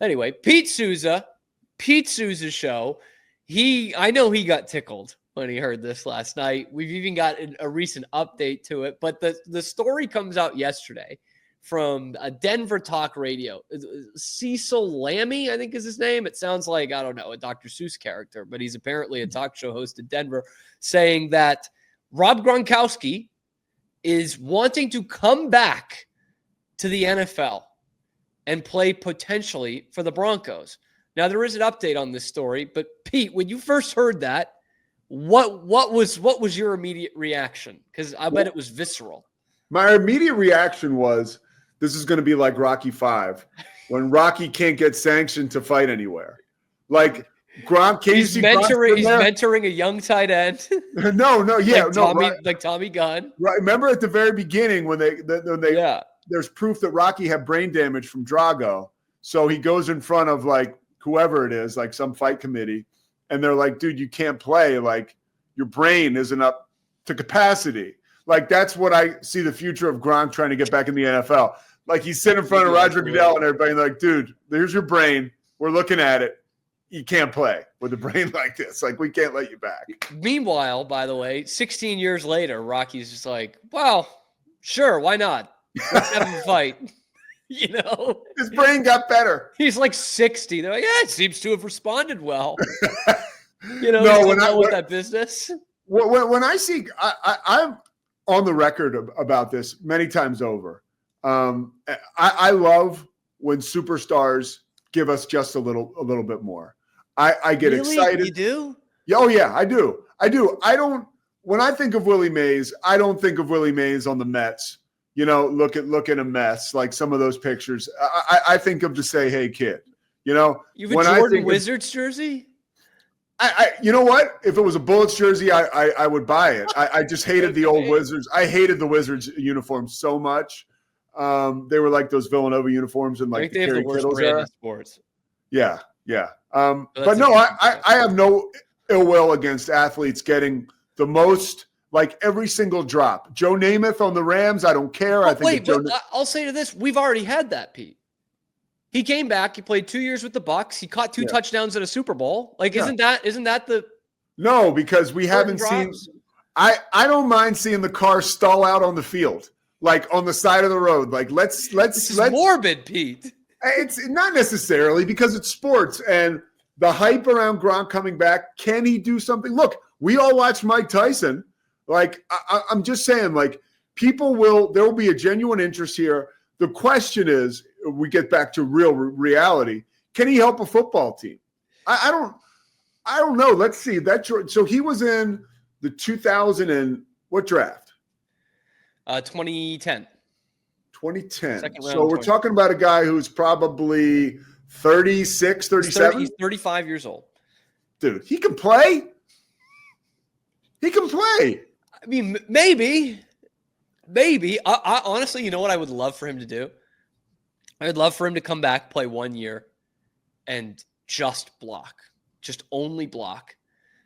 Anyway, Pete Souza's show. I know he got tickled when he heard this last night. We've even got a recent update to it, but the story comes out yesterday from a Denver talk radio. Cecil Lammey, I think is his name. It sounds like, I don't know, a Dr. Seuss character, but he's apparently a talk show host in Denver, saying that Rob Gronkowski is wanting to come back to the NFL and play potentially for the Broncos. Now, there is an update on this story, but Pete, when you first heard that, what was your immediate reaction? Because I bet it was visceral. My immediate reaction was, this is going to be like Rocky V, when Rocky can't get sanctioned to fight anywhere. Like Gronk, he's mentoring a young tight end. like Tommy Gunn. Right. Remember at the very beginning when there's proof that Rocky had brain damage from Drago, so he goes in front of like whoever it is, like some fight committee, and they're like, "Dude, you can't play. Like your brain isn't up to capacity." Like, that's what I see the future of Gronk trying to get back in the NFL. Like, he's sitting in front of Roger Goodell and everybody like, dude, here's your brain. We're looking at it. You can't play with a brain like this. Like, we can't let you back. Meanwhile, by the way, 16 years later, Rocky's just like, well, sure, why not? Let's have him fight. You know? His brain got better. He's like 60. They're like, yeah, it seems to have responded well. You know, no, with that business. When I see – I'm on the record about this many times over. I love when superstars give us just a little bit more. I get excited. You do? Oh yeah, I do. When I think of Willie Mays, I don't think of Willie Mays on the Mets. You know, look at a mess, like some of those pictures. I think of to say, hey kid, you know. You have a Jordan Wizards jersey? You know what? If it was a Bullets jersey, I would buy it. I just hated the old Wizards. I hated the Wizards uniforms so much. They were like those Villanova uniforms and like they have the worst brand in sports. Yeah. But no, I have no ill will against athletes getting the most, like every single drop. Joe Namath on the Rams, I don't care. I'll say to this: we've already had that, Pete. He came back. He played 2 years with the Bucs. He caught two touchdowns at a Super Bowl. Like, isn't that the? No, because we haven't seen. I don't mind seeing the car stall out on the field, like on the side of the road. Like let's morbid, Pete. It's not necessarily, because it's sports and the hype around Gronk coming back. Can he do something? Look, we all watched Mike Tyson. Like I'm just saying, like there will be a genuine interest here. The question is, we get back to real reality. Can he help a football team? I don't know. Let's see. So he was in the 2000 and what draft? 2010. 2010. So we're talking about a guy who's probably 36, 37. He's 35 years old. Dude, he can play. He can play. I mean, maybe. I honestly, you know what I would love for him to do? I would love for him to come back, play 1 year, and just block. Just only block.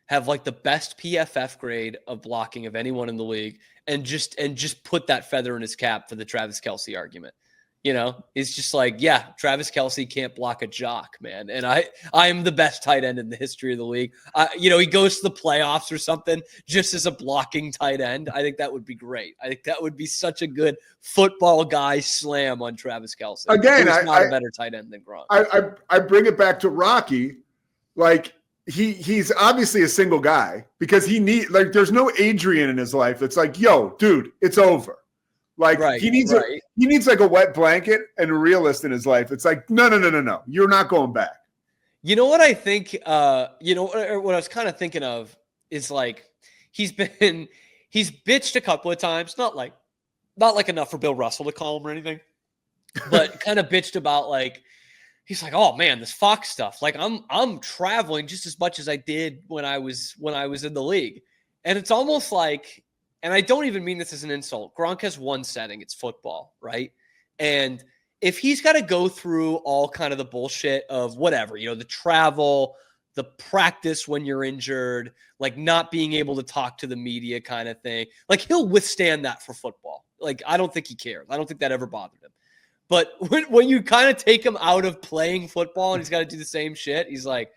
Have like the best PFF grade of blocking of anyone in the league, and just put that feather in his cap for the Travis Kelce argument. You know, it's just like, yeah, Travis Kelce can't block a jock, man. And I am the best tight end in the history of the league. He goes to the playoffs or something just as a blocking tight end. I think that would be great. I think that would be such a good football guy slam on Travis Kelce. Again, he's not a better tight end than Gronk. I bring it back to Rocky. Like he's obviously a single guy because there's no Adrian in his life. It's like, yo, dude, it's over. Like he needs like a wet blanket and a realist in his life. It's like, no. You're not going back. You know what I think, what I was kind of thinking of is like, he's bitched a couple of times, not like enough for Bill Russell to call him or anything, but kind of bitched about like, he's like, oh man, this Fox stuff. Like I'm traveling just as much as I did when I was in the league. And it's almost like, and I don't even mean this as an insult, Gronk has one setting. It's football, right? And if he's got to go through all kind of the bullshit of whatever, the travel, the practice when you're injured, like not being able to talk to the media kind of thing, like he'll withstand that for football. Like, I don't think he cares. I don't think that ever bothered him. But when you kind of take him out of playing football and he's got to do the same shit, he's like,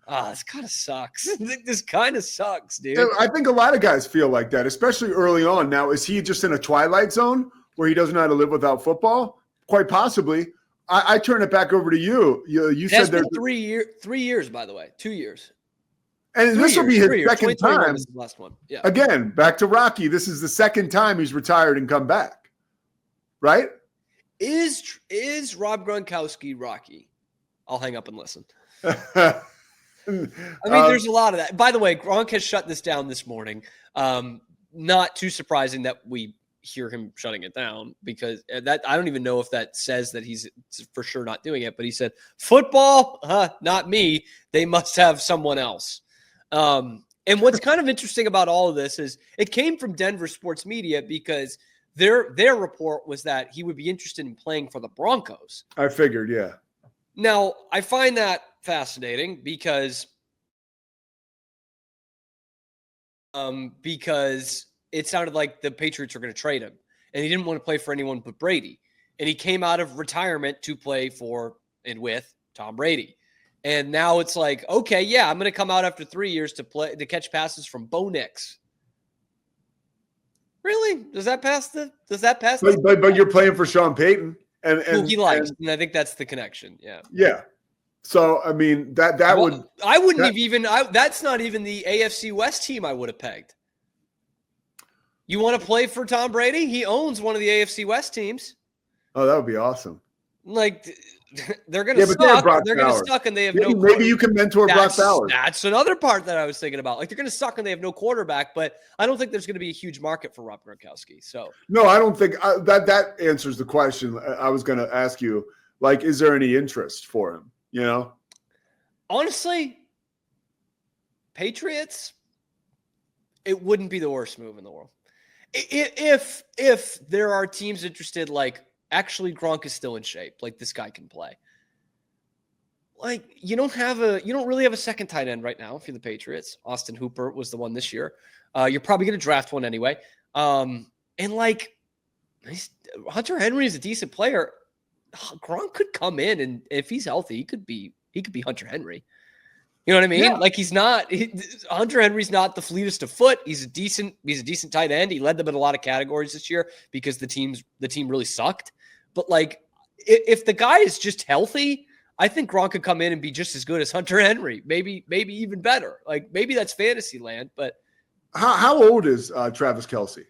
this kind of sucks. This kind of sucks, dude. I think a lot of guys feel like that, especially early on. Now, is he just in a twilight zone where he doesn't know how to live without football? Quite possibly. I turn it back over to you. You said there's 3 years, by the way, 2 years. And this will be his second time. Is the last one. Yeah. Again, back to Rocky. This is the second time he's retired and come back. Right? Is Rob Gronkowski Rocky? I'll hang up and listen. I mean, there's a lot of that. By the way, Gronk has shut this down this morning. Not too surprising that we hear him shutting it down, because that I don't even know if that says that he's for sure not doing it. But he said, "Football, not me. They must have someone else." And what's kind of interesting about all of this is it came from Denver sports media, because their report was that he would be interested in playing for the Broncos. I figured, yeah. Now, I find that fascinating because it sounded like the Patriots were going to trade him, and he didn't want to play for anyone but Brady. And he came out of retirement to play for and with Tom Brady. And now it's like, okay, yeah, I'm going to come out after 3 years to catch passes from Bo Nix. Really? Does that pass? But you're playing for Sean Payton, and he likes, and I think that's the connection. Yeah. Yeah. So I mean I wouldn't have even. That's not even the AFC West team I would have pegged. You want to play for Tom Brady? He owns one of the AFC West teams. Oh, that would be awesome. Like, they're going to suck. They're going to suck, and they have no. Maybe you can mentor Brock Bowers. That's another part that I was thinking about. Like, they're going to suck, and they have no quarterback. But I don't think there's going to be a huge market for Rob Gronkowski. So no, I don't think that answers the question I was going to ask you. Like, is there any interest for him? You know, honestly, Patriots, it wouldn't be the worst move in the world. If there are teams interested, like, actually Gronk is still in shape, like, this guy can play. Like, you don't really have a second tight end right now if you're the Patriots. Austin Hooper was the one this year. You're probably going to draft one anyway. And like, Hunter Henry is a decent player. Gronk could come in, and if he's healthy, he could be Hunter Henry. You know what I mean? Yeah. Like, Hunter Henry's not the fleetest of foot. He's a decent tight end. He led them in a lot of categories this year because the team really sucked. But like, if the guy is just healthy, I think Gronk could come in and be just as good as Hunter Henry. Maybe even better. Like, maybe that's fantasy land. But how old is Travis Kelce?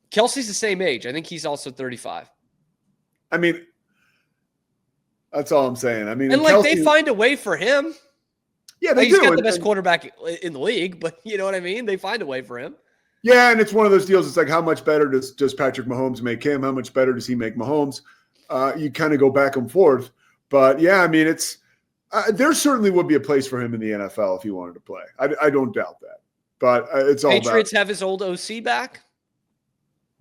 Kelce's the same age. I think he's also 35. I mean, that's all I'm saying. I mean, and like, they find a way for him. Yeah, he's got the best quarterback in the league, but you know what I mean? They find a way for him. Yeah, and it's one of those deals. It's like, how much better does Patrick Mahomes make him? How much better does he make Mahomes? You kind of go back and forth. But, yeah, I mean, it's there certainly would be a place for him in the NFL if he wanted to play. I don't doubt that. But it's all Patriots have his old OC back?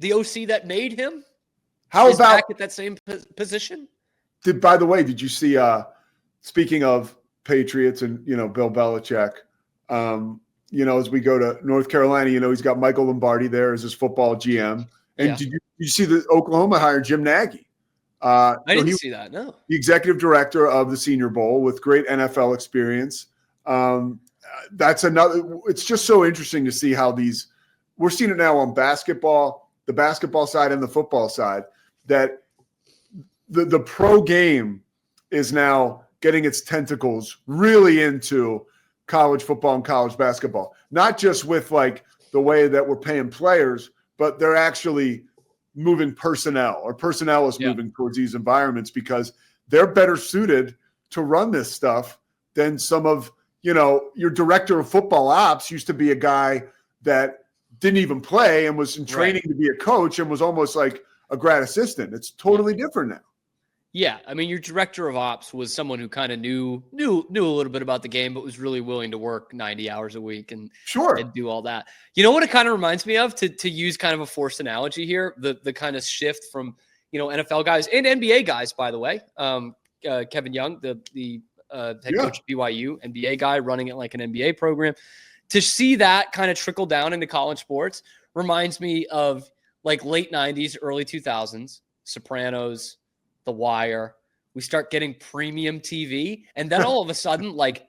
The OC that made him? How about back at that same position? By the way, did you see, speaking of Patriots and, Bill Belichick, as we go to North Carolina, he's got Michael Lombardi there as his football GM. And did you see that Oklahoma hired Jim Nagy? I didn't see that, no. The executive director of the Senior Bowl with great NFL experience. That's another – it's just so interesting to see how we're seeing it now on basketball, the basketball side and the football side, that the pro game is now getting its tentacles really into college football and college basketball, not just with like the way that we're paying players, but they're actually moving personnel, or personnel is moving towards these environments because they're better suited to run this stuff than some of, your director of football ops used to be a guy that didn't even play and was in training to be a coach and was almost like a grad assistant. It's totally different now. Yeah, I mean, your director of ops was someone who kind of knew a little bit about the game, but was really willing to work 90 hours a week and do all that. You know what it kind of reminds me of, to use kind of a forced analogy here, the kind of shift from, NFL guys and NBA guys, by the way. Kevin Young, the head coach at BYU, NBA guy running it like an NBA program. To see that kind of trickle down into college sports reminds me of like late 90s, early 2000s, Sopranos, The Wire. We start getting premium TV. And then all of a sudden, like,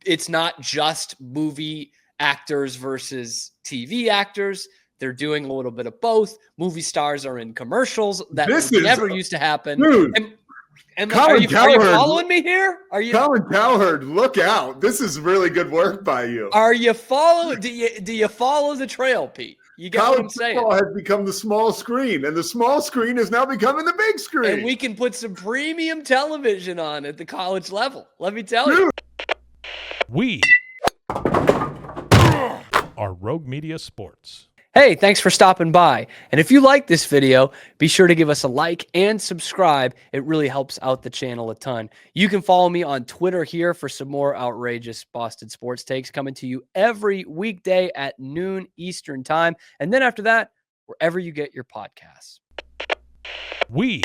it's not just movie actors versus TV actors. They're doing a little bit of both. Movie stars are in commercials. That never used to happen. Dude, are you following me here? Colin Cowherd, look out. This is really good work by you. Are you following? Do you follow the trail, Pete? You get what I'm saying? College football has become the small screen, and the small screen is now becoming the big screen. And we can put some premium television on at the college level. Let me tell you. We are Rogue Media Sports. Hey, thanks for stopping by. And if you like this video, be sure to give us a like and subscribe. It really helps out the channel a ton. You can follow me on Twitter here for some more outrageous Boston sports takes coming to you every weekday at noon Eastern time. And then after that, wherever you get your podcasts. We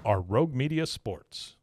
are Rogue Media Sports.